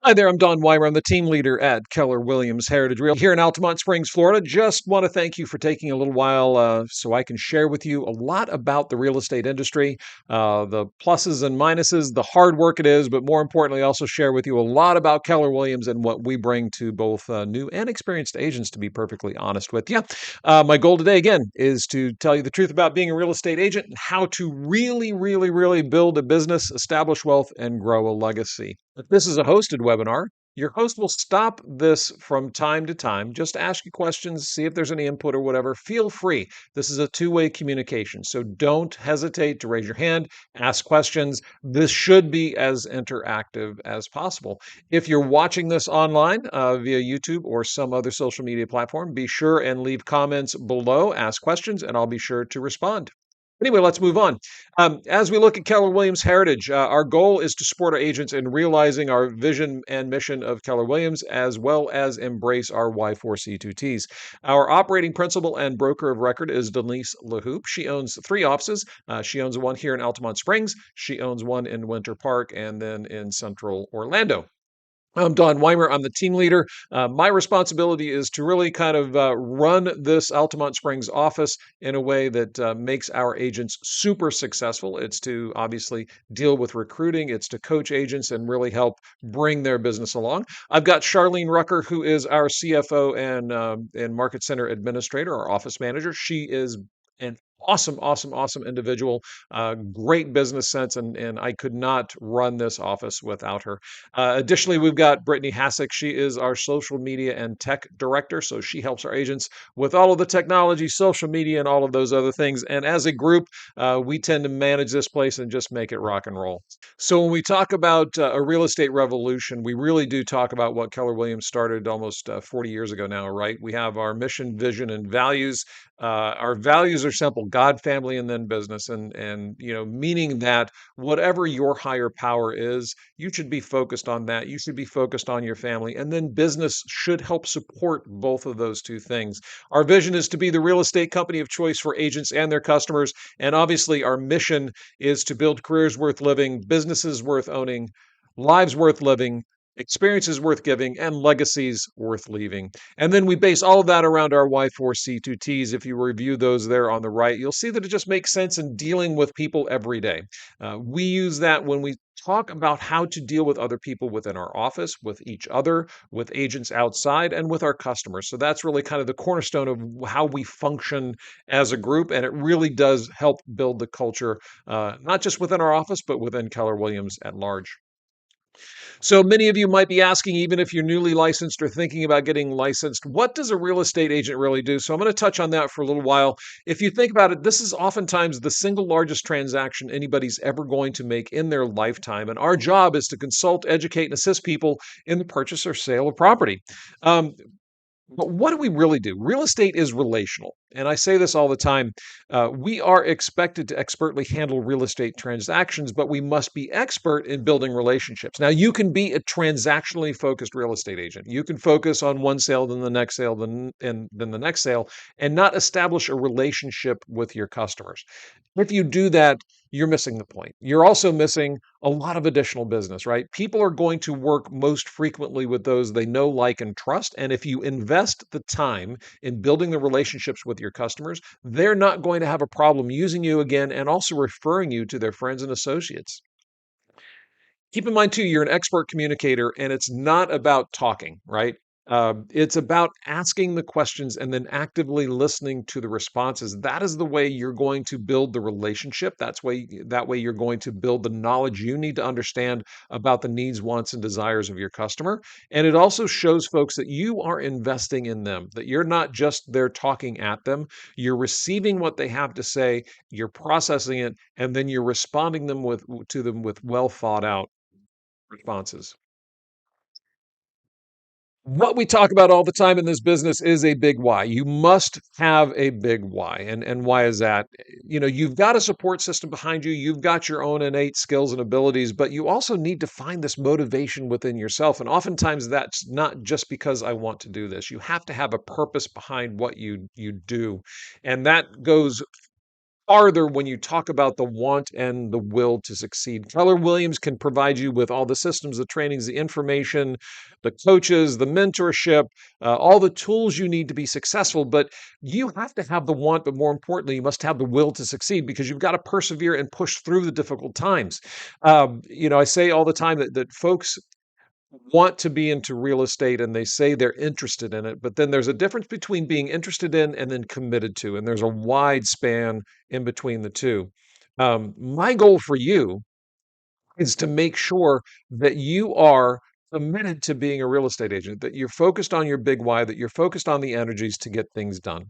Hi there, I'm Don Weimer. I'm the team leader at Keller Williams Heritage Realty here in Altamont Springs, Florida. Just want to thank you for taking a little while so I can share with you a lot about the real estate industry, the pluses and minuses, the hard work it is, but more importantly, also share with you a lot about Keller Williams and what we bring to both new and experienced agents, to be perfectly honest with you. My goal today, again, is to tell you the truth about being a real estate agent and how to really build a business, establish wealth, and grow a legacy. If this is a hosted webinar, your host will stop this from time to time. Just ask you questions, see if there's any input or whatever. Feel free. This is a two-way communication, so don't hesitate to raise your hand, ask questions. This should be as interactive as possible. If you're watching this online via YouTube or some other social media platform, be sure and leave comments below, ask questions, and I'll be sure to respond. Anyway, let's move on. As we look at Keller Williams Heritage, our goal is to support our agents in realizing our vision and mission of Keller Williams, as well as embrace our Y4C2Ts. Our operating principal and broker of record is Denise LaHoop. She owns three offices. She owns one here in Altamont Springs. She owns one in Winter Park and then in Central Orlando. I'm Don Weimer. I'm the team leader. My responsibility is to really kind of run this Altamont Springs office in a way that makes our agents super successful. It's to obviously deal with recruiting, it's to coach agents and really help bring their business along. I've got Charlene Rucker, who is our CFO and Market Center Administrator, our office manager. She is an awesome individual, great business sense, and I could not run this office without her. Additionally, we've got Brittany Hassick. She is our social media and tech director. So she helps our agents with all of the technology, social media, and all of those other things. And as a group, we tend to manage this place and just make it rock and roll. So when we talk about a real estate revolution, we really do talk about what Keller Williams started almost 40 years ago now, right? We have our mission, vision, and values. Our values are simple: God, family, and then business. And meaning that whatever your higher power is, you should be focused on that. You should be focused on your family. And then business should help support both of those two things. Our vision is to be the real estate company of choice for agents and their customers. And obviously, our mission is to build careers worth living, businesses worth owning, lives worth living, experiences worth giving, and legacies worth leaving. And then we base all of that around our Y4C2Ts. If you review those there on the right, you'll see that it just makes sense in dealing with people every day. We use that when we talk about how to deal with other people within our office, with each other, with agents outside, and with our customers. So that's really kind of the cornerstone of how we function as a group. And it really does help build the culture, not just within our office, but within Keller Williams at large. So many of you might be asking, even if you're newly licensed or thinking about getting licensed, what does a real estate agent really do? So I'm going to touch on that for a little while. If you think about it, this is oftentimes the single largest transaction anybody's ever going to make in their lifetime. And our job is to consult, educate, and assist people in the purchase or sale of property. Um, but what do we really do? Real estate is relational. And I say this all the time. We are expected to expertly handle real estate transactions, but we must be expert in building relationships. Now, you can be a transactionally focused real estate agent. You can focus on one sale, then the next sale, and then the next sale, and not establish a relationship with your customers. If you do that, you're missing the point. You're also missing a lot of additional business, right? People are going to work most frequently with those they know, like, and trust. And if you invest the time in building the relationships with your customers, they're not going to have a problem using you again and also referring you to their friends and associates. Keep in mind too, you're an expert communicator, and it's not about talking, right? It's about asking the questions and then actively listening to the responses. That is the way you're going to build the relationship. That way you're going to build the knowledge you need to understand about the needs, wants, and desires of your customer. And it also shows folks that you are investing in them, that you're not just there talking at them. You're receiving what they have to say, you're processing it, and then you're responding to them with well thought out responses. What we talk about all the time in this business is a big why. You must have a big why. And why is that? You've got a support system behind you. You've got your own innate skills and abilities, but you also need to find this motivation within yourself. And oftentimes that's not just because I want to do this. You have to have a purpose behind what you do. And that goes farther when you talk about the want and the will to succeed. Keller Williams can provide you with all the systems, the trainings, the information, the coaches, the mentorship, all the tools you need to be successful. But you have to have the want, but more importantly, you must have the will to succeed because you've got to persevere and push through the difficult times. I say all the time that folks want to be into real estate and they say they're interested in it, but then there's a difference between being interested in and then committed to, and there's a wide span in between the two. My goal for you is to make sure that you are committed to being a real estate agent, that you're focused on your big why, that you're focused on the energies to get things done.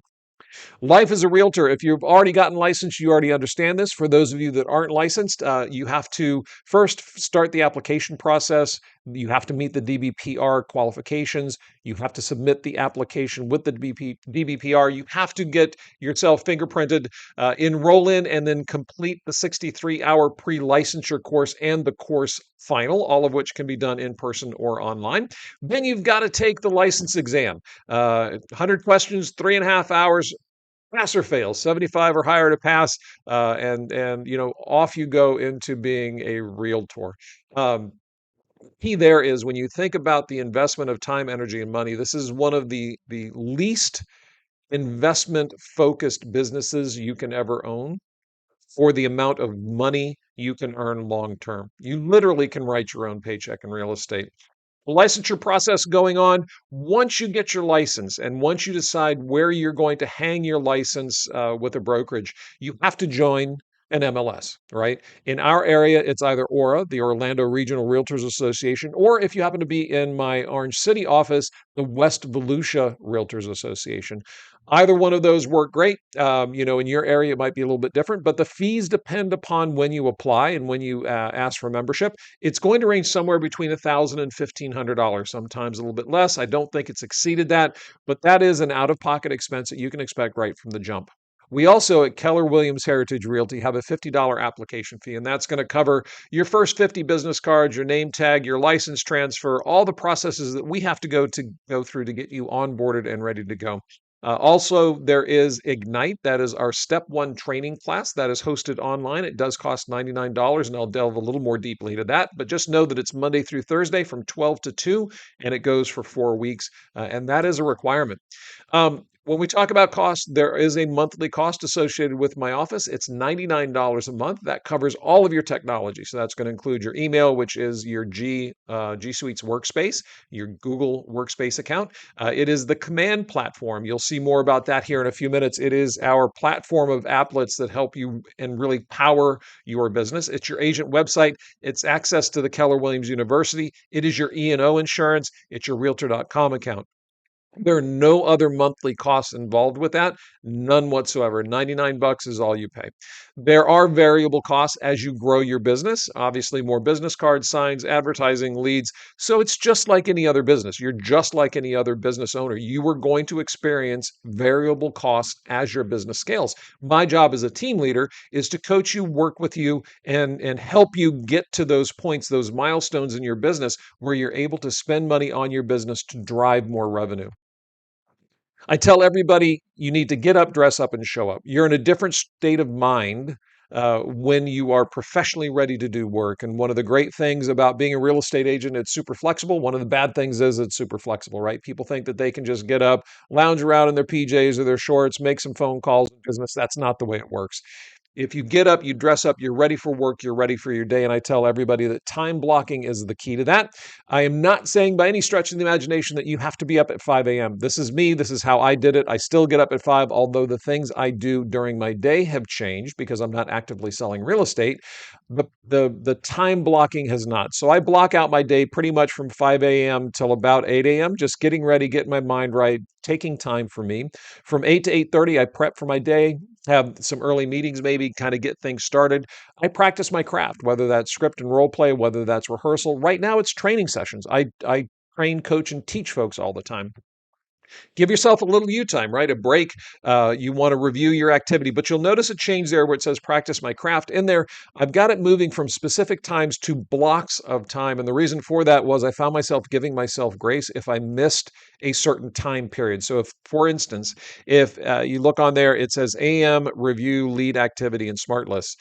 Life as a realtor, if you've already gotten licensed, you already understand this. For those of you that aren't licensed, you have to first start the application process. You have to meet the DBPR qualifications. You have to submit the application with the DBPR. You have to get yourself fingerprinted, enroll in, and then complete the 63-hour pre-licensure course and the course final, all of which can be done in person or online. Then you've got to take the license exam. 100 questions, 3.5 hours, pass or fail, 75 or higher to pass, and off you go into being a realtor. Um, Key there is when you think about the investment of time, energy, and money. This is one of the least investment focused businesses you can ever own for the amount of money you can earn long term. You literally can write your own paycheck in real estate. The licensure process going on. Once you get your license and once you decide where you're going to hang your license with a brokerage, you have to join an MLS, right? In our area, it's either ORA, the Orlando Regional Realtors Association, or if you happen to be in my Orange City office, the West Volusia Realtors Association. Either one of those work great. In your area, it might be a little bit different, but the fees depend upon when you apply and when you ask for membership. It's going to range somewhere between $1,000 and $1,500, sometimes a little bit less. I don't think it's exceeded that, but that is an out-of-pocket expense that you can expect right from the jump. We also at Keller Williams Heritage Realty have a $50 application fee, and that's going to cover your first 50 business cards, your name tag, your license transfer, all the processes that we have to go through to get you onboarded and ready to go. Also, there is Ignite. That is our step one training class that is hosted online. It does cost $99, and I'll delve a little more deeply into that. But just know that it's Monday through Thursday from 12 to 2, and it goes for 4 weeks. And that is a requirement. When we talk about cost, there is a monthly cost associated with my office. It's $99 a month. That covers all of your technology. So that's going to include your email, which is your G Suite's workspace, your Google Workspace account. It is the command platform. You'll see more about that here in a few minutes. It is our platform of applets that help you and really power your business. It's your agent website. It's access to the Keller Williams University. It is your E&O insurance. It's your Realtor.com account. There are no other monthly costs involved with that, none whatsoever. 99 bucks is all you pay. There are variable costs as you grow your business, obviously more business cards, signs, advertising, leads. So it's just like any other business. You're just like any other business owner. You are going to experience variable costs as your business scales. My job as a team leader is to coach you, work with you, and help you get to those points, those milestones in your business where you're able to spend money on your business to drive more revenue. I tell everybody you need to get up, dress up, and show up. You're in a different state of mind when you are professionally ready to do work. And one of the great things about being a real estate agent, it's super flexible. One of the bad things is it's super flexible, right? People think that they can just get up, lounge around in their PJs or their shorts, make some phone calls in business. That's not the way it works. If you get up, you dress up, you're ready for work, you're ready for your day. And I tell everybody that time blocking is the key to that. I am not saying by any stretch of the imagination that you have to be up at 5 a.m. This is me. This is how I did it. I still get up at 5, although the things I do during my day have changed because I'm not actively selling real estate. The time blocking has not. So I block out my day pretty much from 5 a.m. till about 8 a.m., just getting ready, getting my mind right, taking time for me. From 8 to 8:30, I prep for my day, have some early meetings, maybe kind of get things started. I practice my craft, whether that's script and role play, whether that's rehearsal. Right now, it's training sessions. I train, coach, and teach folks all the time. Give yourself a little you time, right? A break. You want to review your activity, but you'll notice a change there where it says practice my craft. In there, I've got it moving from specific times to blocks of time. And the reason for that was I found myself giving myself grace if I missed a certain time period. So, if, for instance, if you look on there, it says AM review lead activity and smart lists.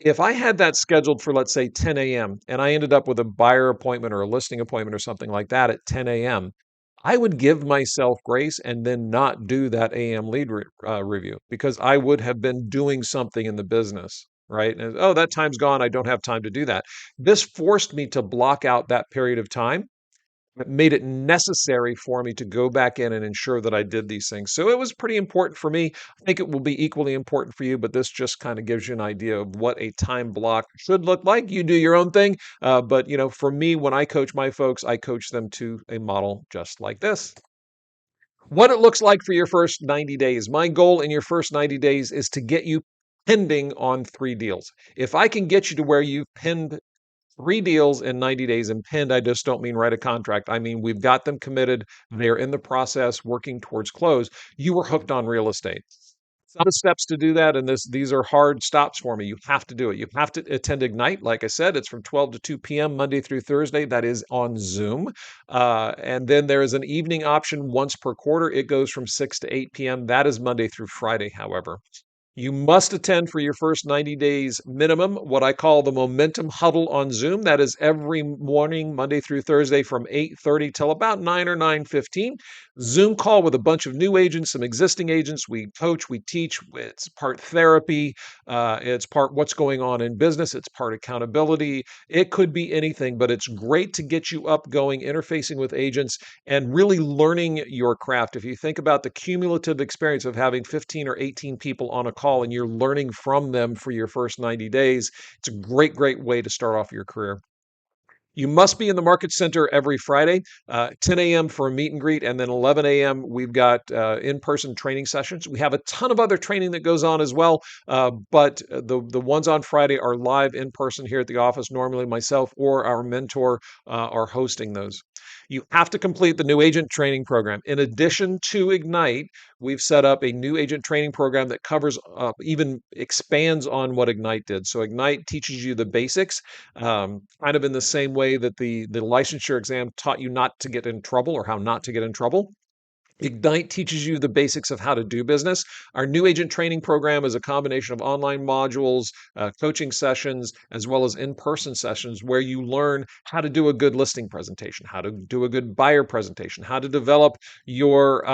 If I had that scheduled for, let's say, 10 a.m., and I ended up with a buyer appointment or a listing appointment or something like that at 10 a.m., I would give myself grace and then not do that AM lead review because I would have been doing something in the business, right? And, oh, that time's gone. I don't have time to do that. This forced me to block out that period of time. It made it necessary for me to go back in and ensure that I did these things. So it was pretty important for me. I think it will be equally important for you, but this just kind of gives you an idea of what a time block should look like. You do your own thing, but for me, when I coach my folks, I coach them to a model just like this. What it looks like for your first 90 days. My goal in your first 90 days is to get you pending on 3 deals. If I can get you to where you've pinned 3 deals in 90 days, and pinned, I just don't mean write a contract. I mean, we've got them committed. They're in the process working towards close. You were hooked on real estate. Some steps to do that, and these are hard stops for me. You have to do it. You have to attend Ignite. Like I said, it's from 12 to 2 p.m. Monday through Thursday. That is on Zoom. And then there is an evening option once per quarter. It goes from 6 to 8 p.m. That is Monday through Friday, however. You must attend for your first 90 days minimum what I call the momentum huddle on Zoom. That is every morning, Monday through Thursday from 8:30 till about 9 or 9:15. Zoom call with a bunch of new agents, some existing agents. We coach, we teach. It's part therapy. It's part what's going on in business. It's part accountability. It could be anything, but it's great to get you up going, interfacing with agents and really learning your craft. If you think about the cumulative experience of having 15 or 18 people on a call and you're learning from them for your first 90 days, it's a great, great way to start off your career. You must be in the market center every Friday, 10 a.m. for a meet and greet, and then 11 a.m. we've got in-person training sessions. We have a ton of other training that goes on as well, but the ones on Friday are live in person here at the office. Normally, myself or our mentor are hosting those. You have to complete the new agent training program. In addition to Ignite, we've set up a new agent training program that covers, even expands on what Ignite did. So Ignite teaches you the basics, kind of in the same way that the licensure exam taught you not to get in trouble or how not to get in trouble. Ignite teaches you the basics of how to do business. Our new agent training program is a combination of online modules, coaching sessions, as well as in person sessions where you learn how to do a good listing presentation, how to do a good buyer presentation, how to develop your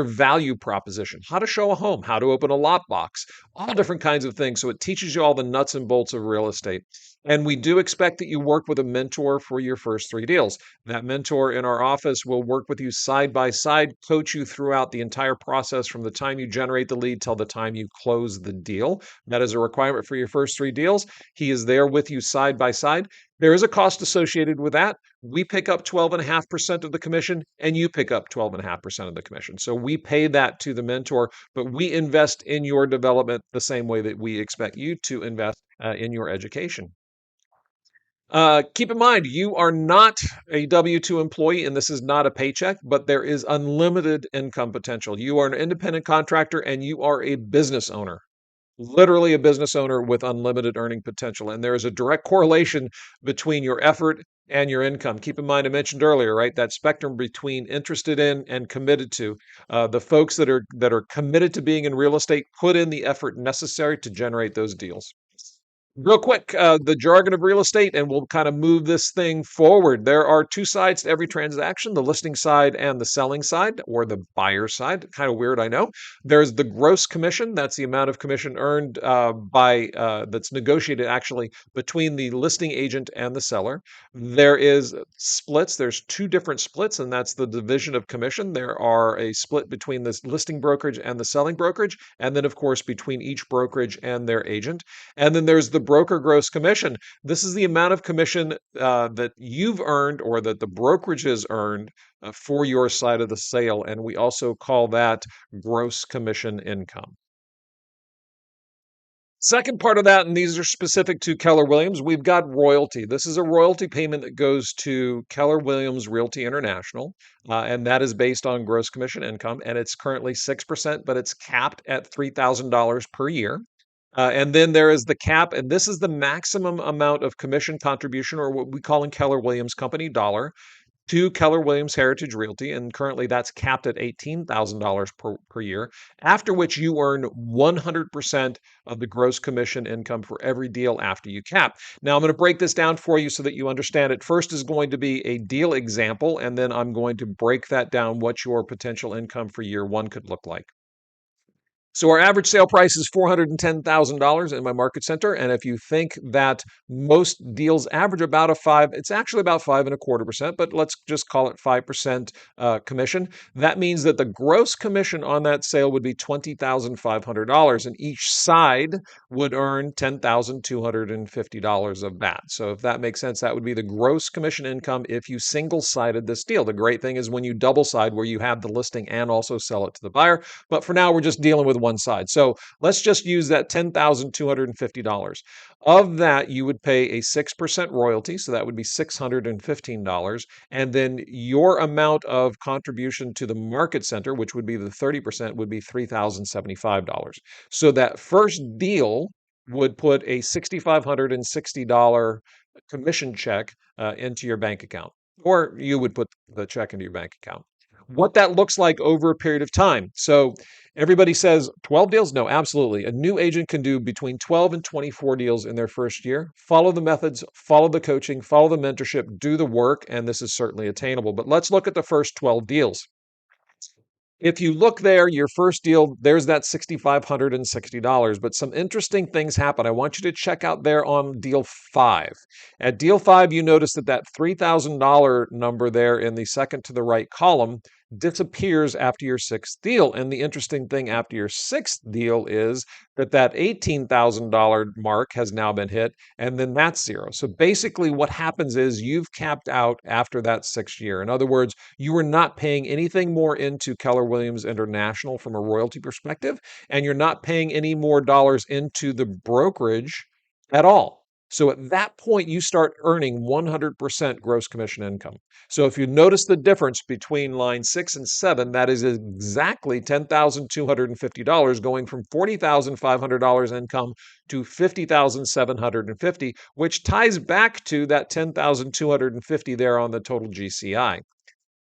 value proposition, how to show a home, how to open a lot box, all different kinds of things. So it teaches you all the nuts and bolts of real estate. And we do expect that you work with a mentor for your first 3 deals. That mentor in our office will work with you side by side, coach you throughout the entire process from the time you generate the lead till the time you close the deal. That is a requirement for your first 3 deals. He is there with you side by side. There is a cost associated with that. We pick up 12.5% of the commission, and you pick up 12.5% of the commission. So we pay that to the mentor, but we invest in your development the same way that we expect you to invest in your education. Keep in mind, you are not a W 2 employee, and this is not a paycheck, but there is unlimited income potential. You are an independent contractor and you are a business owner, literally a business owner with unlimited earning potential. And there is a direct correlation between your effort and your income. Keep in mind, I mentioned earlier, right, that spectrum between interested in and committed to. The folks that are committed to being in real estate put in the effort necessary to generate those deals. Real quick, the jargon of real estate, and we'll kind of move this thing forward. There are 2 sides to every transaction, the listing side and the selling side, or the buyer side. Kind of weird, I know. There's the gross commission. That's the amount of commission earned that's negotiated actually between the listing agent and the seller. There is splits. There's 2 different splits, and that's the division of commission. There are a split between the listing brokerage and the selling brokerage, and then, of course, between each brokerage and their agent. And then there's the broker gross commission. This is the amount of commission that you've earned or that the brokerage has earned for your side of the sale. And we also call that gross commission income. Second part of that, and these are specific to Keller Williams, we've got royalty. This is a royalty payment that goes to Keller Williams Realty International, and that is based on gross commission income, and it's currently 6%, but it's capped at $3,000 per year. And then there is the cap, and this is the maximum amount of commission contribution, or what we call in Keller Williams Company dollar, to Keller Williams Heritage Realty, and currently that's capped at $18,000 per year, after which you earn 100% of the gross commission income for every deal after you cap. Now, I'm going to break this down for you so that you understand it. First is going to be a deal example, and then I'm going to break that down what your potential income for year one could look like. So our average sale price is $410,000 in my market center. And if you think that most deals average about a 5, it's actually about 5.25%, but let's just call it 5% commission. That means that the gross commission on that sale would be $20,500, and each side would earn $10,250 of that. So if that makes sense, that would be the gross commission income if you single-sided this deal. The great thing is when you double-side, where you have the listing and also sell it to the buyer. But for now, we're just dealing with one side. So let's just use that $10,250. Of that, you would pay a 6% royalty, so that would be $615. And then your amount of contribution to the market center, which would be the 30%, would be $3,075. So that first deal would put a $6,560 commission check into your bank account, or you would put the check into your bank account. What that looks like over a period of time. So everybody says 12 deals? No, absolutely. A new agent can do between 12 and 24 deals in their first year. Follow the methods, follow the coaching, follow the mentorship, do the work, and this is certainly attainable. But let's look at the first 12 deals. If you look there, your first deal, there's that $6,560. But some interesting things happen. I want you to check out there on deal 5. At deal 5, you notice that $3,000 number there in the second to the right column disappears after your 6th deal. And the interesting thing after your 6th deal is that $18,000 mark has now been hit, and then that's zero. So basically what happens is you've capped out after that 6th year. In other words, you are not paying anything more into Keller Williams International from a royalty perspective, and you're not paying any more dollars into the brokerage at all. So at that point, you start earning 100% gross commission income. So if you notice the difference between line 6 and 7, that is exactly $10,250 going from $40,500 income to $50,750, which ties back to that $10,250 there on the total GCI.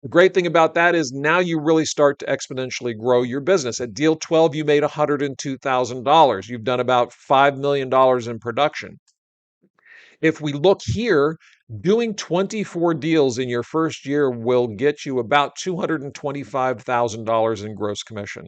The great thing about that is now you really start to exponentially grow your business. At deal 12, you made $102,000. You've done about $5 million in production. If we look here, doing 24 deals in your first year will get you about $225,000 in gross commission.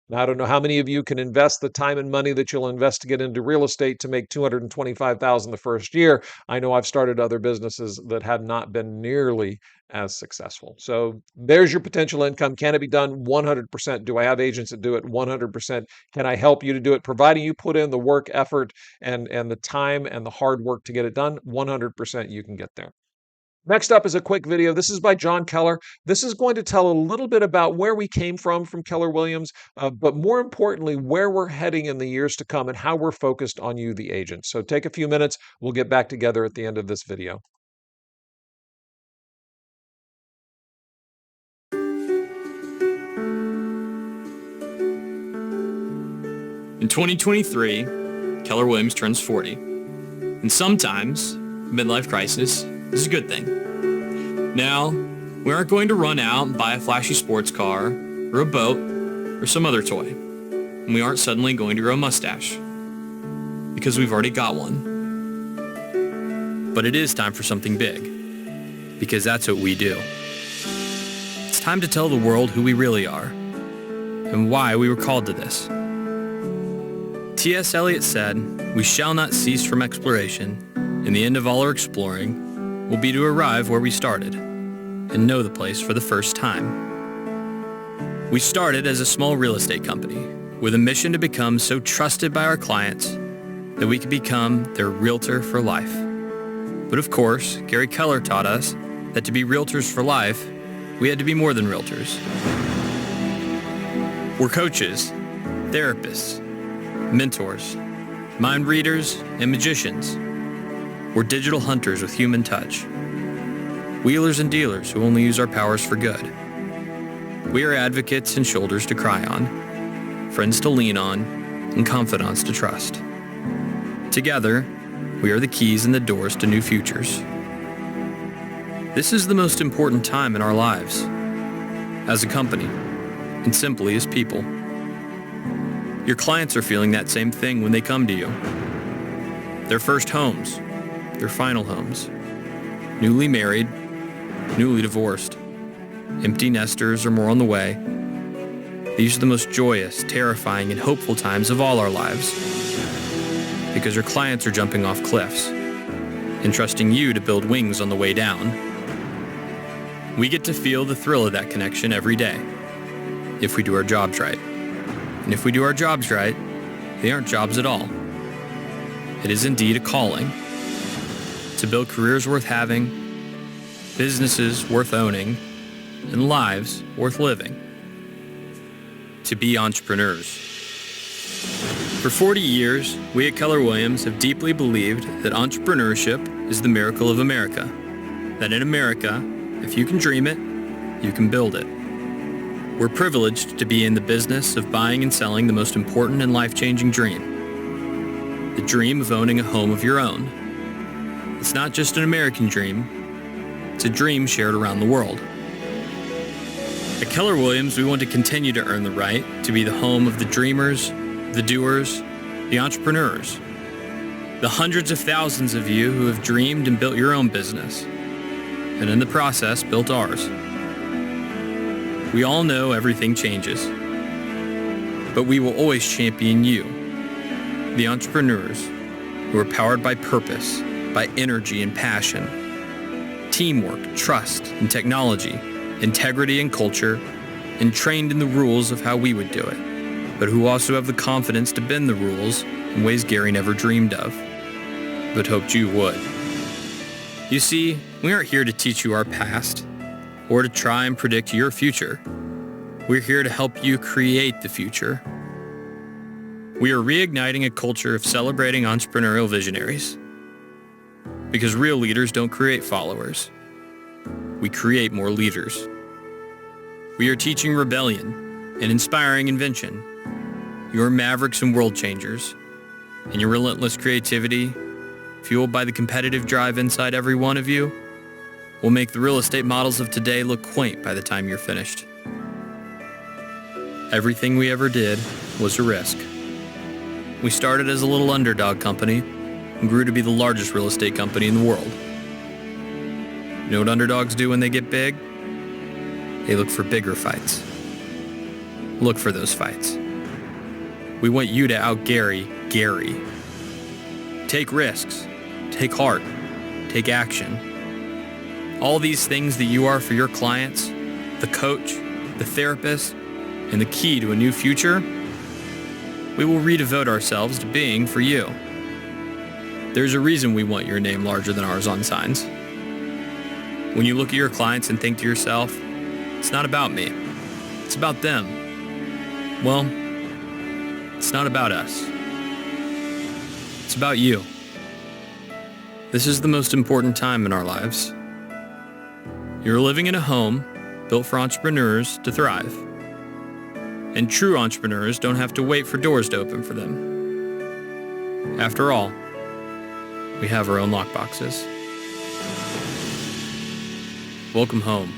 Now, I don't know how many of you can invest the time and money that you'll invest to get into real estate to make $225,000 the first year. I know I've started other businesses that have not been nearly as successful. So there's your potential income. Can it be done? 100%. Do I have agents that do it? 100%. Can I help you to do it? Providing you put in the work, effort, and the time and the hard work to get it done, 100% you can get there. Next up is a quick video. This is by John Keller. This is going to tell a little bit about where we came from Keller Williams, but more importantly, where we're heading in the years to come and how we're focused on you, the agent. So take a few minutes. We'll get back together at the end of this video. In 2023, Keller Williams turns 40. And sometimes, midlife crisis is a good thing. Now, we aren't going to run out and buy a flashy sports car, or a boat, or some other toy. And we aren't suddenly going to grow a mustache, because we've already got one. But it is time for something big, because that's what we do. It's time to tell the world who we really are, and why we were called to this. T.S. Eliot said, "We shall not cease from exploration, and the end of all our exploring will be to arrive where we started and know the place for the first time." We started as a small real estate company with a mission to become so trusted by our clients that we could become their realtor for life. But of course, Gary Keller taught us that to be realtors for life, we had to be more than realtors. We're coaches, therapists, mentors, mind readers and magicians. We're digital hunters with human touch. Wheelers and dealers who only use our powers for good. We are advocates and shoulders to cry on, friends to lean on, and confidants to trust. Together, we are the keys and the doors to new futures. This is the most important time in our lives, as a company, and simply as people. Your clients are feeling that same thing when they come to you. Their first homes, their final homes, newly married, newly divorced, empty nesters or more on the way. These are the most joyous, terrifying, and hopeful times of all our lives, because your clients are jumping off cliffs and trusting you to build wings on the way down. We get to feel the thrill of that connection every day, if we do our jobs right. And if we do our jobs right, they aren't jobs at all. It is indeed a calling to build careers worth having, businesses worth owning, and lives worth living. To be entrepreneurs. For 40 years, we at Keller Williams have deeply believed that entrepreneurship is the miracle of America. That in America, if you can dream it, you can build it. We're privileged to be in the business of buying and selling the most important and life-changing dream. The dream of owning a home of your own. It's not just an American dream, it's a dream shared around the world. At Keller Williams, we want to continue to earn the right to be the home of the dreamers, the doers, the entrepreneurs. The hundreds of thousands of you who have dreamed and built your own business, and in the process built ours. We all know everything changes, but we will always champion you, the entrepreneurs who are powered by purpose, by energy and passion, teamwork, trust and technology, integrity and culture, and trained in the rules of how we would do it, but who also have the confidence to bend the rules in ways Gary never dreamed of, but hoped you would. You see, we aren't here to teach you our past, or to try and predict your future. We're here to help you create the future. We are reigniting a culture of celebrating entrepreneurial visionaries. Because real leaders don't create followers. We create more leaders. We are teaching rebellion and inspiring invention. Your mavericks and world changers, and your relentless creativity, fueled by the competitive drive inside every one of you, will make the real estate models of today look quaint by the time you're finished. Everything we ever did was a risk. We started as a little underdog company and grew to be the largest real estate company in the world. You know what underdogs do when they get big? They look for bigger fights. Look for those fights. We want you to out-Gary Gary. Take risks. Take heart. Take action. All these things that you are for your clients, the coach, the therapist, and the key to a new future, we will redevote ourselves to being for you. There's a reason we want your name larger than ours on signs. When you look at your clients and think to yourself, it's not about me, it's about them. Well, it's not about us. It's about you. This is the most important time in our lives. You're living in a home built for entrepreneurs to thrive. And true entrepreneurs don't have to wait for doors to open for them. After all, we have our own lockboxes. Welcome home.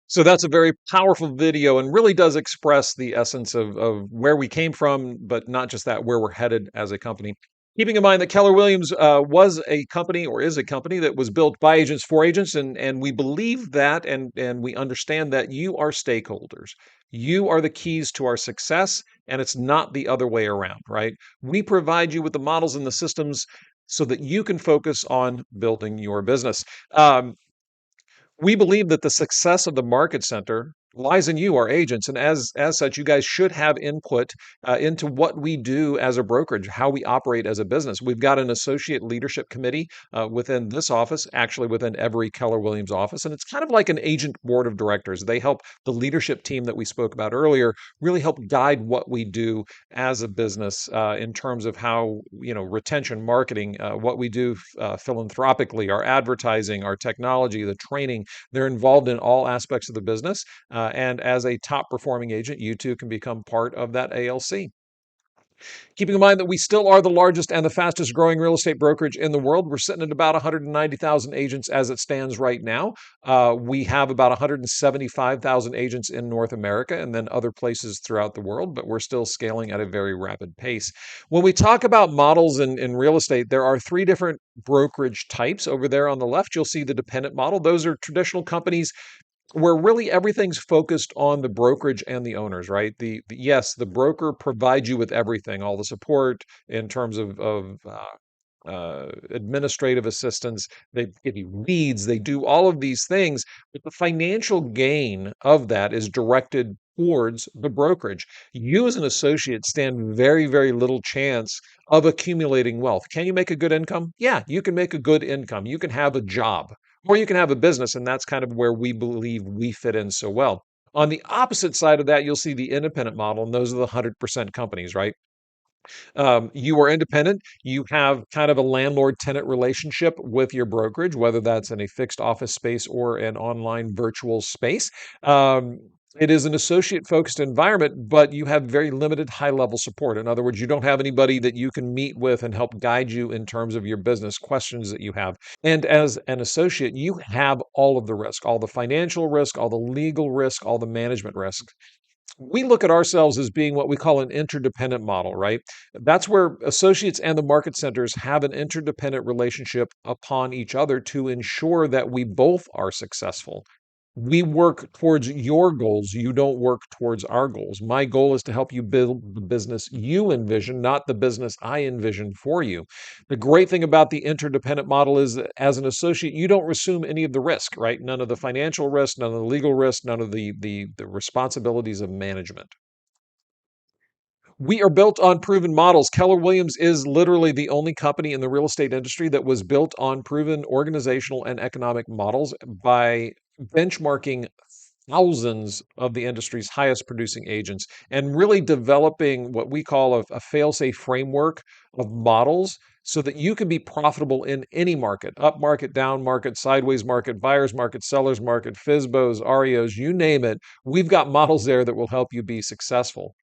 So that's a very powerful video and really does express the essence of where we came from, but not just that, where we're headed as a company. Keeping in mind that Keller Williams was a company or is a company that was built by agents for agents, and we believe that and we understand that you are stakeholders. You are the keys to our success, and it's not the other way around, right? We provide you with the models and the systems so that you can focus on building your business. We believe that the success of the market center lies in you, our agents, and as such, you guys should have input into what we do as a brokerage, how we operate as a business. We've got an associate leadership committee within this office, actually within every Keller Williams office, and it's kind of like an agent board of directors. They help the leadership team that we spoke about earlier really help guide what we do as a business in terms of how retention, marketing, what we do philanthropically, our advertising, our technology, the training. They're involved in all aspects of the business. And as a top performing agent, you too can become part of that ALC. Keeping in mind that we still are the largest and the fastest growing real estate brokerage in the world. We're sitting at about 190,000 agents as it stands right now. We have about 175,000 agents in North America and then other places throughout the world, but we're still scaling at a very rapid pace. When we talk about models in real estate, there are three different brokerage types. Over there on the left, you'll see the dependent model. Those are traditional companies where really everything's focused on the brokerage and the owners, right? Yes, the broker provides you with everything, all the support in terms of administrative assistance. They give you leads. They do all of these things, but the financial gain of that is directed towards the brokerage. You, as an associate, stand very, very little chance of accumulating wealth. Can you make a good income? Yeah, you can make a good income. You can have a job or you can have a business, and that's kind of where we believe we fit in so well. On the opposite side of that, you'll see the independent model, and those are the 100% companies, right? You are independent. You have kind of a landlord tenant relationship with your brokerage, whether that's in a fixed office space or an online virtual space. Um, it is an associate focused environment, but you have very limited high level support. In other words, you don't have anybody that you can meet with and help guide you in terms of your business questions that you have. And as an associate, you have all of the risk, all the financial risk, all the legal risk, all the management risk. We look at ourselves as being what we call an interdependent model, right? That's where associates and the market centers have an interdependent relationship upon each other to ensure that we both are successful. We work towards your goals. You don't work towards our goals. My goal is to help you build the business you envision, not the business I envision for you. The great thing about the interdependent model is that as an associate, you don't assume any of the risk, right? None of the financial risk, none of the legal risk, none of the responsibilities of management. We are built on proven models. Keller Williams is literally the only company in the real estate industry that was built on proven organizational and economic models by benchmarking thousands of the industry's highest producing agents and really developing what we call a fail-safe framework of models so that you can be profitable in any market, up market, down market, sideways market, buyer's market, seller's market, FISBOs, REOs, you name it. We've got models there that will help you be successful.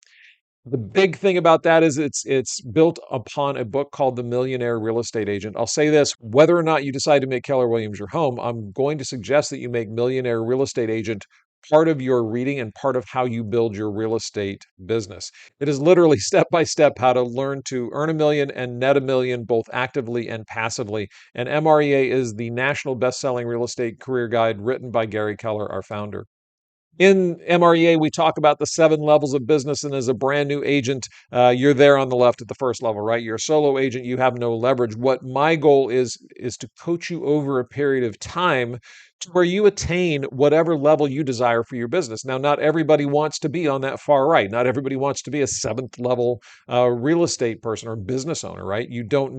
The big thing about that is it's built upon a book called The Millionaire Real Estate Agent. I'll say this, whether or not you decide to make Keller Williams your home, I'm going to suggest that you make Millionaire Real Estate Agent part of your reading and part of how you build your real estate business. It is literally step by step how to learn to earn a million and net a million both actively and passively. And MREA is the national best-selling real estate career guide written by Gary Keller, our founder. In MREA, we talk about the 7 levels of business, and as a brand new agent, you're there on the left at the first level, right? You're a solo agent, you have no leverage. What my goal is to coach you over a period of time to where you attain whatever level you desire for your business. Now, not everybody wants to be on that far right. Not everybody wants to be a 7th level real estate person or business owner, right? You don't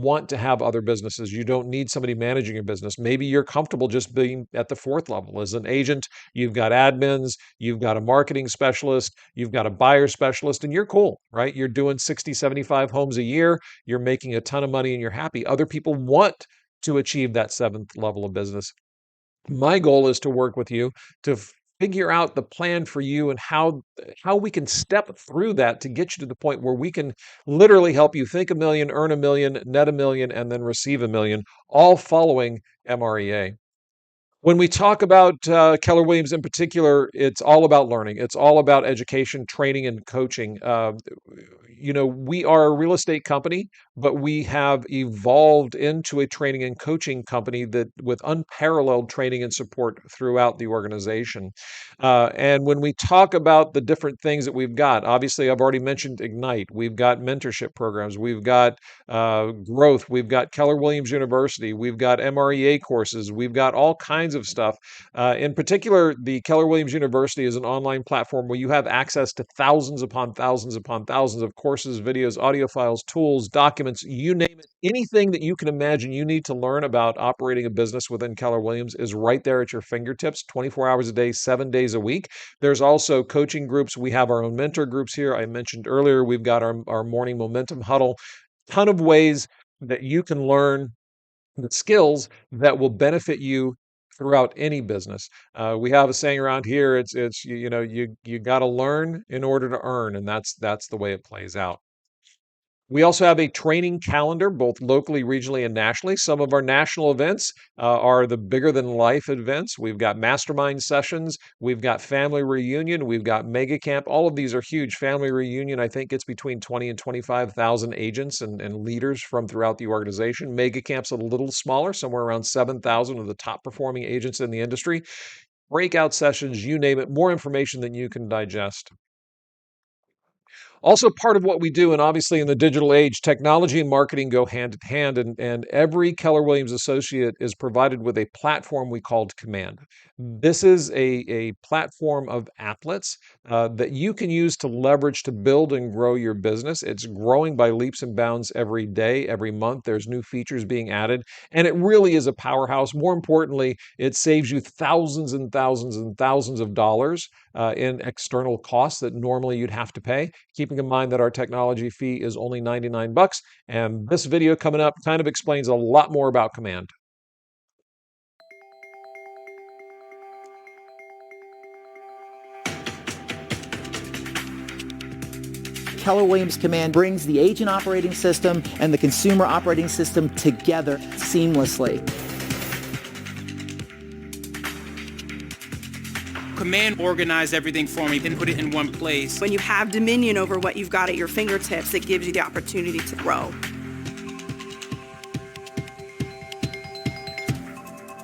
want to have other businesses. You don't need somebody managing your business. Maybe you're comfortable just being at the 4th level as an agent. You've got admins, you've got a marketing specialist, you've got a buyer specialist, and you're cool, right? You're doing 60, 75 homes a year. You're making a ton of money and you're happy. Other people want to achieve that 7th level of business. My goal is to work with you to figure out the plan for you and how we can step through that to get you to the point where we can literally help you think a million, earn a million, net a million, and then receive a million, all following MREA. When we talk about Keller Williams in particular, it's all about learning. It's all about education, training, and coaching. we are a real estate company, but we have evolved into a training and coaching company that with unparalleled training and support throughout the organization. And when we talk about the different things that we've got, obviously I've already mentioned Ignite. We've got mentorship programs. We've got growth. We've got Keller Williams University. We've got MREA courses. We've got all kinds of stuff. In particular, the Keller Williams University is an online platform where you have access to thousands upon thousands upon thousands of courses, videos, audio files, tools, documents, you name it. Anything that you can imagine you need to learn about operating a business within Keller Williams is right there at your fingertips, 24 hours a day, 7 days a week. There's also coaching groups. We have our own mentor groups here. I mentioned earlier, we've got our morning momentum huddle. Ton of ways that you can learn the skills that will benefit you throughout any business. We have a saying around here: it's you got to learn in order to earn, and that's the way it plays out. We also have a training calendar, both locally, regionally, and nationally. Some of our national events are the bigger than life events. We've got mastermind sessions. We've got family reunion. We've got mega camp. All of these are huge. Family reunion, I think it's between 20 and 25,000 agents and leaders from throughout the organization. Mega camp's a little smaller, somewhere around 7,000 of the top performing agents in the industry. Breakout sessions, you name it, more information than you can digest. Also, part of what we do, and obviously in the digital age, technology and marketing go hand in hand, and every Keller Williams associate is provided with a platform we called Command. This is a platform of applets that you can use to leverage to build and grow your business. It's growing by leaps and bounds every day, every month. There's new features being added, and it really is a powerhouse. More importantly, it saves you thousands and thousands and thousands of dollars in external costs that normally you'd have to pay. Keeping in mind that our technology fee is only $99, and this video coming up kind of explains a lot more about Command. Keller Williams Command brings the agent operating system and the consumer operating system together seamlessly. Command organized everything for me and put it in one place. When you have dominion over what you've got at your fingertips, it gives you the opportunity to grow.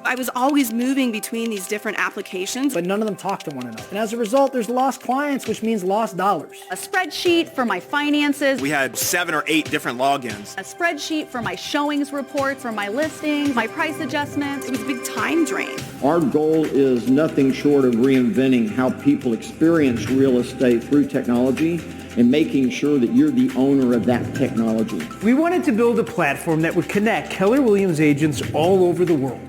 I was always moving between these different applications. But none of them talk to one another. And as a result, there's lost clients, which means lost dollars. A spreadsheet for my finances. We had 7 or 8 different logins. A spreadsheet for my showings reports, for my listings, my price adjustments. It was a big time drain. Our goal is nothing short of reinventing how people experience real estate through technology and making sure that you're the owner of that technology. We wanted to build a platform that would connect Keller Williams agents all over the world.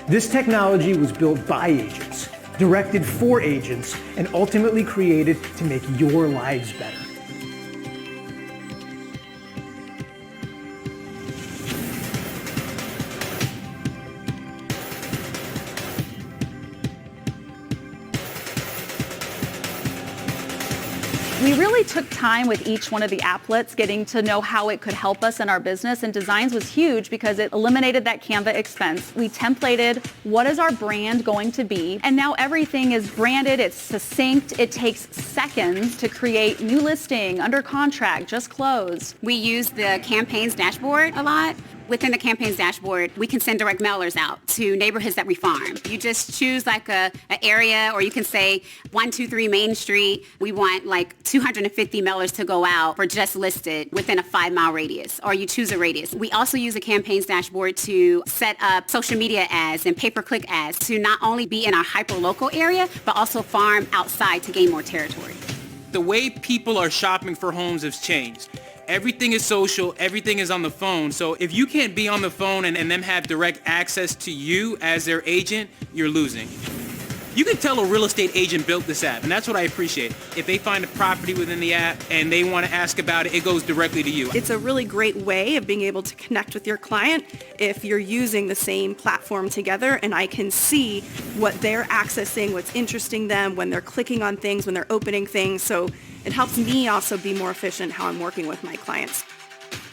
This technology was built by agents, directed for agents, and ultimately created to make your lives better. We really took time with each one of the applets, getting to know how it could help us in our business, and Designs was huge because it eliminated that Canva expense. We templated what is our brand going to be, and now everything is branded, it's succinct, it takes seconds to create new listing, under contract, just closed. We use the campaigns dashboard a lot. Within the campaigns dashboard, we can send direct mailers out to neighborhoods that we farm. You just choose like an area, or you can say 123 Main Street. We want like 250 mailers to go out for just listed within a 5-mile radius, or you choose a radius. We also use a campaigns dashboard to set up social media ads and pay-per-click ads to not only be in our hyper-local area, but also farm outside to gain more territory. The way people are shopping for homes has changed. Everything is social, everything is on the phone. So if you can't be on the phone and them have direct access to you as their agent, you're losing. You can tell a real estate agent built this app, and that's what I appreciate. If they find a property within the app and they want to ask about it, it goes directly to you. It's a really great way of being able to connect with your client if you're using the same platform together, and I can see what they're accessing, what's interesting them, when they're clicking on things, when they're opening things. So it helps me also be more efficient how I'm working with my clients.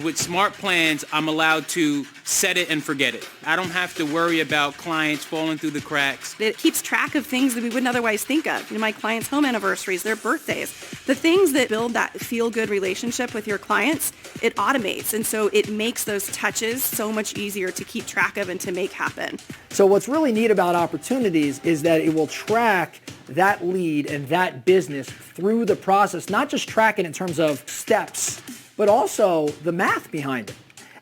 With smart plans, I'm allowed to set it and forget it. I don't have to worry about clients falling through the cracks. It keeps track of things that we wouldn't otherwise think of. My clients' home anniversaries, their birthdays, the things that build that feel-good relationship with your clients, it automates. And so it makes those touches so much easier to keep track of and to make happen. So what's really neat about Opportunities is that it will track that lead and that business through the process, not just track it in terms of steps, but also the math behind it.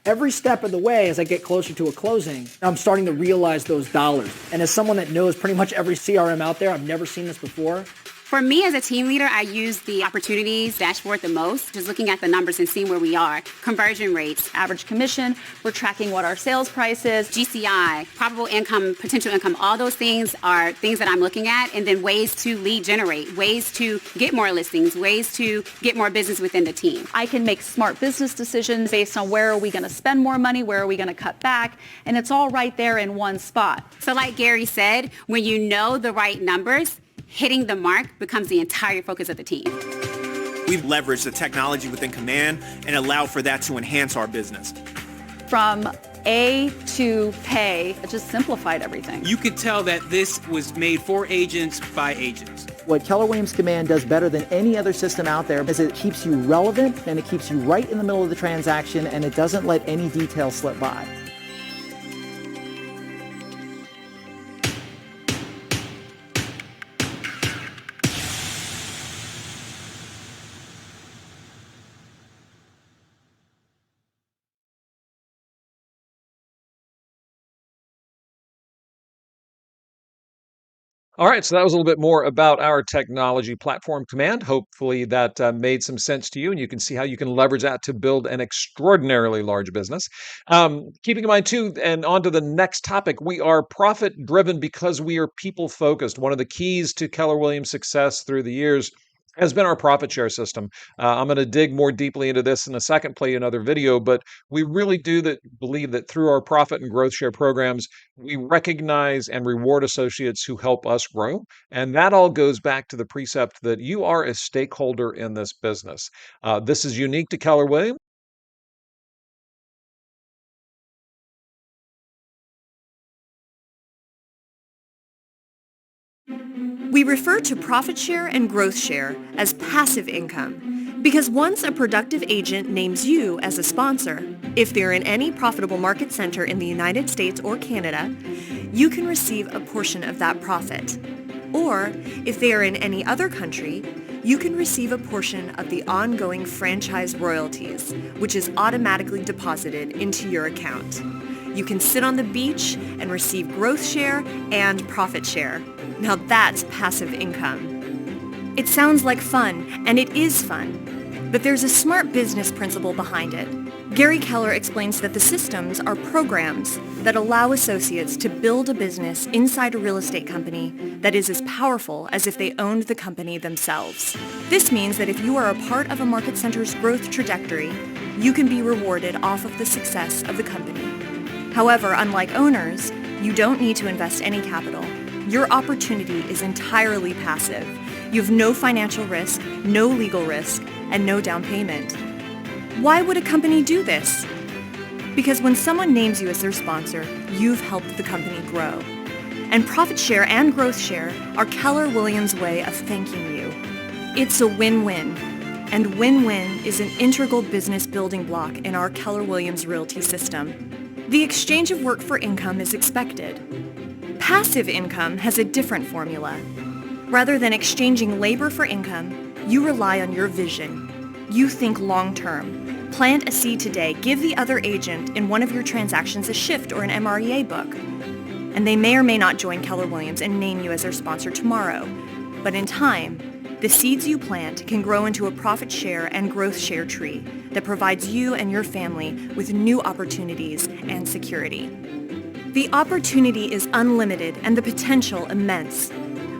Every step of the way, as I get closer to a closing, I'm starting to realize those dollars. And as someone that knows pretty much every CRM out there, I've never seen this before. For me as a team leader, I use the Opportunities dashboard the most, just looking at the numbers and seeing where we are. Conversion rates, Average commission, we're tracking what our sales price is. GCI, probable income, potential income, all those things are things that I'm looking at, and then ways to lead generate, ways to get more listings, ways to get more business within the team. I can make smart business decisions based on where are we going to spend more money, where are we going to cut back, and it's all right there in one spot. So like Gary said, when you know the right numbers, hitting the mark becomes the entire focus of the team. We've leveraged the technology within Command and allowed for that to enhance our business. From A to pay, it just simplified everything. You could tell that this was made for agents by agents. What Keller Williams Command does better than any other system out there is it keeps you relevant and it keeps you right in the middle of the transaction and it doesn't let any detail slip by. All right, so that was a little bit more about our technology platform Command. Hopefully that made some sense to you, and you can see how you can leverage that to build an extraordinarily large business. Keeping in mind, too, and on to the next topic, we are profit-driven because we are people-focused. One of the keys to Keller Williams' success through the years has been our profit share system. I'm going to dig more deeply into this in a second, play another video, but we really do believe that through our profit and growth share programs, we recognize and reward associates who help us grow. And that all goes back to the precept that you are a stakeholder in this business. This is unique to Keller Williams. We refer to profit share and growth share as passive income because once a productive agent names you as a sponsor, if they're in any profitable market center in the United States or Canada, you can receive a portion of that profit. Or if they are in any other country, you can receive a portion of the ongoing franchise royalties, which is automatically deposited into your account. You can sit on the beach and receive growth share and profit share. Now that's passive income. It sounds like fun, and it is fun, but there's a smart business principle behind it. Gary Keller explains that the systems are programs that allow associates to build a business inside a real estate company that is as powerful as if they owned the company themselves. This means that if you are a part of a market center's growth trajectory, you can be rewarded off of the success of the company. However, unlike owners, you don't need to invest any capital. Your opportunity is entirely passive. You have no financial risk, no legal risk, and no down payment. Why would a company do this? Because when someone names you as their sponsor, you've helped the company grow. And profit share and growth share are Keller Williams' way of thanking you. It's a win-win, and win-win is an integral business building block in our Keller Williams Realty system. The exchange of work for income is expected. Passive income has a different formula. Rather than exchanging labor for income, you rely on your vision. You think long-term. Plant a seed today. Give the other agent in one of your transactions a shift or an MREA book. And they may or may not join Keller Williams and name you as their sponsor tomorrow. But in time, the seeds you plant can grow into a profit share and growth share tree that provides you and your family with new opportunities and security. The opportunity is unlimited and the potential immense.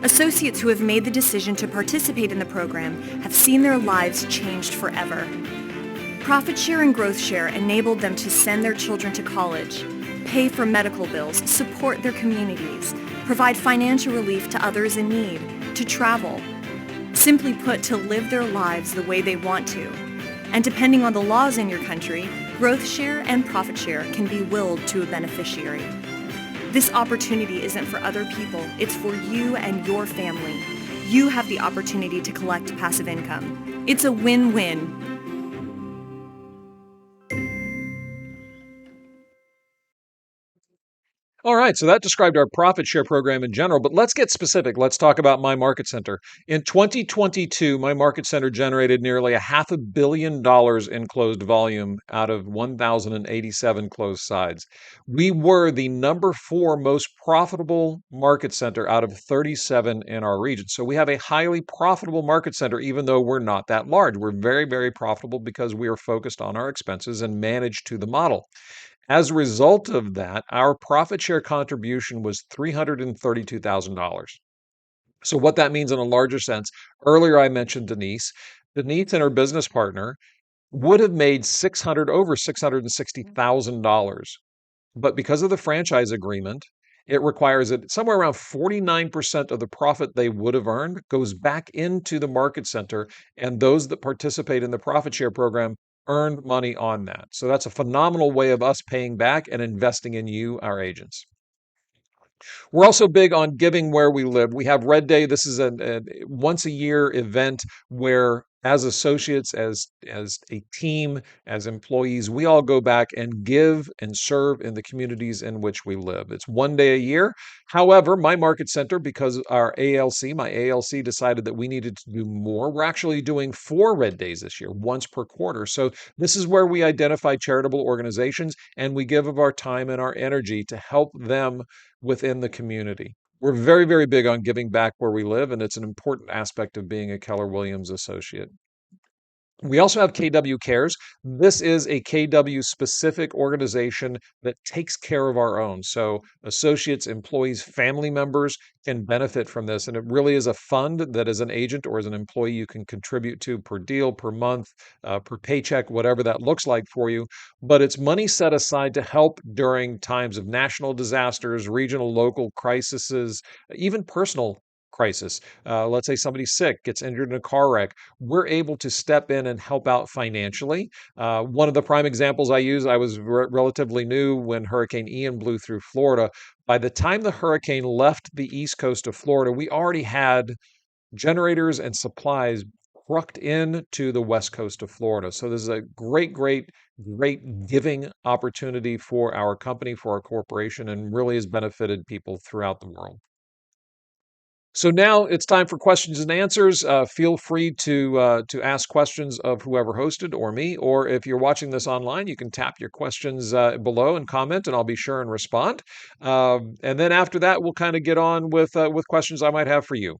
Associates who have made the decision to participate in the program have seen their lives changed forever. Profit share and growth share enabled them to send their children to college, pay for medical bills, support their communities, provide financial relief to others in need, to travel. Simply put, to live their lives the way they want to. And depending on the laws in your country, Growth share and profit share can be willed to a beneficiary. This opportunity isn't for other people, it's for you and your family. You have the opportunity to collect passive income. It's a win-win. All right, so that described our profit share program in general, but let's get specific. Let's talk about my market center. In 2022, my market center generated nearly $500 million in closed volume out of 1,087 closed sides. We were the number 4 most profitable market center out of 37 in our region. So we have a highly profitable market center, even though we're not that large. We're very, very profitable because we are focused on our expenses and manage to the model. As a result of that, our profit share contribution was $332,000. So, what that means in a larger sense, earlier I mentioned Denise. Denise and her business partner would have made over $660,000. But because of the franchise agreement, it requires that somewhere around 49% of the profit they would have earned goes back into the market center, and those that participate in the profit share program earned money on that. So that's a phenomenal way of us paying back and investing in you, our agents. We're also big on giving where we live. We have Red Day. This is a once a year event where as associates, as a team, as employees, we all go back and give and serve in the communities in which we live. It's one day a year. However, my market center, because my ALC decided that we needed to do more. We're actually doing 4 Red Days this year, once per quarter. So this is where we identify charitable organizations and we give of our time and our energy to help them within the community. We're very, very big on giving back where we live, and it's an important aspect of being a Keller Williams associate. We also have KW Cares. This is a KW specific organization that takes care of our own. So associates, employees, family members can benefit from this. And it really is a fund that as an agent or as an employee, you can contribute to per deal, per month, per paycheck, whatever that looks like for you. But it's money set aside to help during times of national disasters, regional, local crises, even personal crisis. Let's say somebody's sick, gets injured in a car wreck. We're able to step in and help out financially. One of the prime examples I use, I was relatively new when Hurricane Ian blew through Florida. By the time the hurricane left the east coast of Florida, we already had generators and supplies trucked in to the west coast of Florida. So this is a great, great, great giving opportunity for our company, for our corporation, and really has benefited people throughout the world. So now it's time for questions and answers. Feel free to ask questions of whoever hosted or me, or if you're watching this online, you can tap your questions below and comment, and I'll be sure and respond. And then after that, we'll kind of get on with questions I might have for you.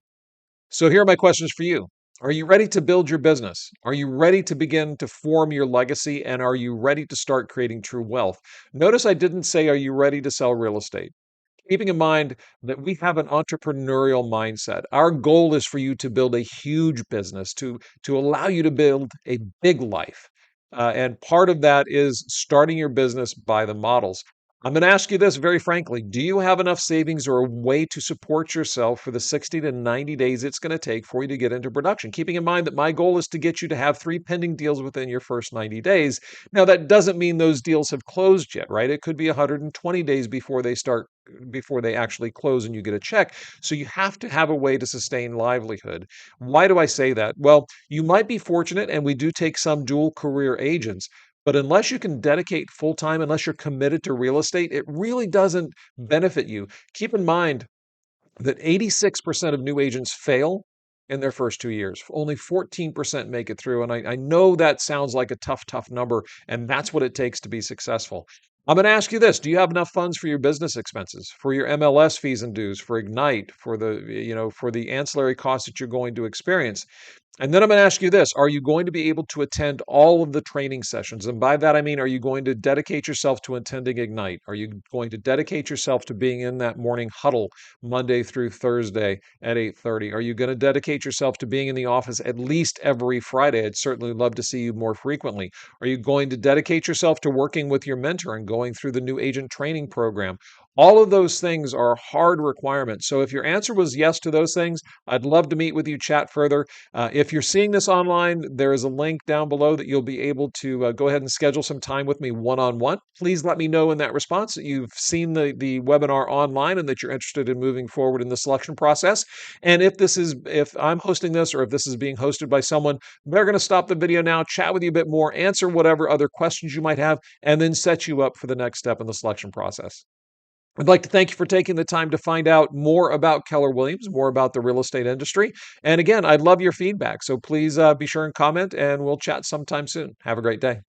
So here are my questions for you. Are you ready to build your business? Are you ready to begin to form your legacy? And are you ready to start creating true wealth? Notice I didn't say, are you ready to sell real estate? Keeping in mind that we have an entrepreneurial mindset. Our goal is for you to build a huge business, to allow you to build a big life. And part of that is starting your business by the models. I'm going to ask you this very frankly. Do you have enough savings or a way to support yourself for the 60 to 90 days it's going to take for you to get into production? Keeping in mind that my goal is to get you to have 3 pending deals within your first 90 days. Now, that doesn't mean those deals have closed yet, right? It could be 120 days before they actually close and you get a check. So you have to have a way to sustain livelihood. Why do I say that? Well, you might be fortunate, and we do take some dual career agents. But unless you can dedicate full time, unless you're committed to real estate, it really doesn't benefit you. Keep in mind that 86% of new agents fail in their first 2 years. Only 14% make it through. And I know that sounds like a tough number, and that's what it takes to be successful. I'm going to ask you this. Do you have enough funds for your business expenses, for your MLS fees and dues, for Ignite, for the ancillary costs that you're going to experience? And then I'm going to ask you this. Are you going to be able to attend all of the training sessions? And by that, I mean, are you going to dedicate yourself to attending Ignite? Are you going to dedicate yourself to being in that morning huddle Monday through Thursday at 8:30? Are you going to dedicate yourself to being in the office at least every Friday? I'd certainly love to see you more frequently. Are you going to dedicate yourself to working with your mentor and going through the new agent training program? All of those things are hard requirements. So if your answer was yes to those things, I'd love to meet with you, chat further. If you're seeing this online, there is a link down below that you'll be able to go ahead and schedule some time with me one-on-one. Please let me know in that response that you've seen the webinar online and that you're interested in moving forward in the selection process. And if I'm hosting this or if this is being hosted by someone, they're going to stop the video now, chat with you a bit more, answer whatever other questions you might have, and then set you up for the next step in the selection process. I'd like to thank you for taking the time to find out more about Keller Williams, more about the real estate industry. And again, I'd love your feedback. So please be sure and comment, and we'll chat sometime soon. Have a great day.